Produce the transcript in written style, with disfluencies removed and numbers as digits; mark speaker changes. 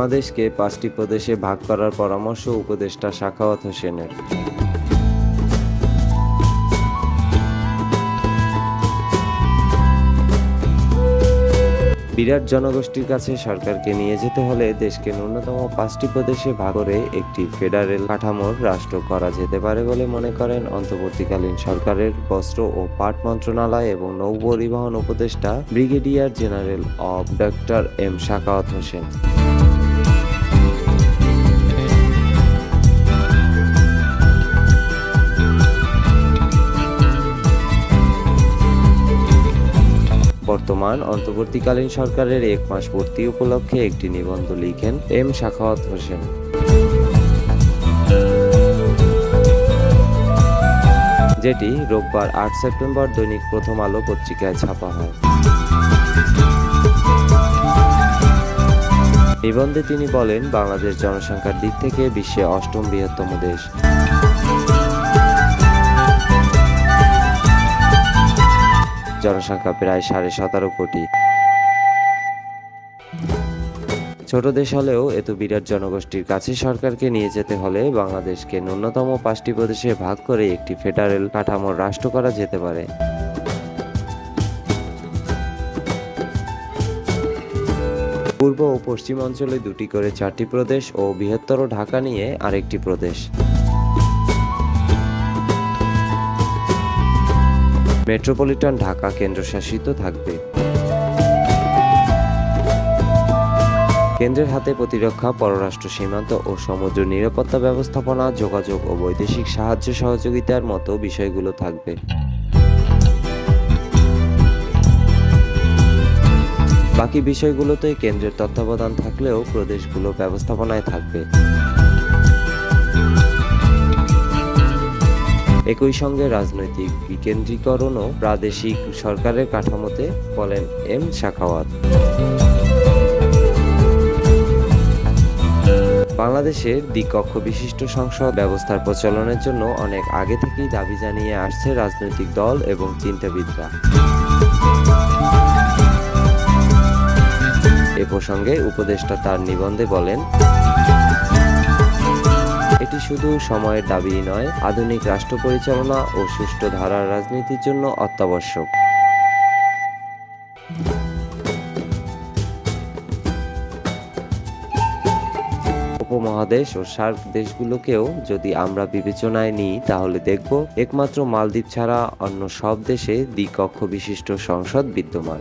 Speaker 1: বাংলাদেশকে ৫টি প্রদেশে ভাগ করার পরামর্শ উপদেষ্টা সাখাওয়াত হোসেনের। বিরাট জনগোষ্ঠীর কাছে সরকারকে নিয়ে যেতে হলে দেশকে ন্যূনতম ৫টি প্রদেশে ভাগ করে একটি ফেডারেল কাঠামোর রাষ্ট্র করা যেতে পারে বলে মনে করেন অন্তর্বর্তীকালীন সরকারের বস্ত্র ও পাট মন্ত্রণালয় এবং নৌপরিবহন উপদেষ্টা ব্রিগেডিয়ার জেনারেল অব ডক্টর এম সাখাওয়াত হোসেন। বর্তমান অন্তর্বর্তীকালীন সরকারের ১ মাস পূর্তি উপলক্ষে একটি নিবন্ধ লিখেন এম সাখাওয়াত হোসেন। যেটি রোববার ৮ সেপ্টেম্বর দৈনিক প্রথম আলো পত্রিকায় ছাপা হয়। নিবন্ধে তিনি বলেন, বাংলাদেশ জনসংখ্যার দিক থেকে বিশ্বে ৮ম বৃহত্তম দেশ। জনসংখ্যা প্রায় ১৭.৫ কোটি। ছোট দেশ হলেও এত বিরাট জনগোষ্ঠীর কাছে সরকারকে নিয়ে যেতে হলে বাংলাদেশকে ন্যূনতম ৫টি প্রদেশে ভাগ করে একটি ফেডারেল কাঠামোর রাষ্ট্র করা যেতে পারে। পূর্ব ও পশ্চিম অঞ্চলে ২টি করে ৪টি প্রদেশ ও বৃহত্তর ঢাকা নিয়ে আরেকটি প্রদেশ। মেট্রোপলিটন ঢাকা কেন্দ্রশাসিত থাকবে। কেন্দ্রের হাতে প্রতিরক্ষা, পররাষ্ট্র, সীমান্ত ও সমুদ্র নিরাপত্তা ব্যবস্থাপনা, যোগাযোগ ও বৈদেশিক সাহায্য সহযোগিতার মতো বিষয়গুলো থাকবে। বাকি বিষয়গুলোতে কেন্দ্রের তত্ত্বাবধান থাকলেও প্রদেশগুলো ব্যবস্থাপনায় থাকবে। একই সঙ্গে রাজনৈতিক বিকেন্দ্রীকরণও প্রাদেশিক সরকারের কাঠামোতে, বলেন এম সাখাওয়াত। বাংলাদেশের দ্বিকক্ষ বিশিষ্ট সংসদ ব্যবস্থার প্রচলনের জন্য অনেক আগে থেকেই দাবি জানিয়ে আসছে রাজনৈতিক দল এবং চিন্তাবিদরা। এ প্রসঙ্গে উপদেষ্টা তার নিবন্ধে বলেন, এটি শুধু সময়ের দাবিই নয়, আধুনিক রাষ্ট্র পরিচালনা ও সুষ্ঠু ধারার রাজনীতির জন্য অত্যাবশ্যক। উপমহাদেশ ও সার্ক দেশগুলোকেও যদি আমরা বিবেচনায় নিই তাহলে দেখব একমাত্র মালদ্বীপ ছাড়া অন্য সব দেশে দ্বিকক্ষ বিশিষ্ট সংসদ বিদ্যমান।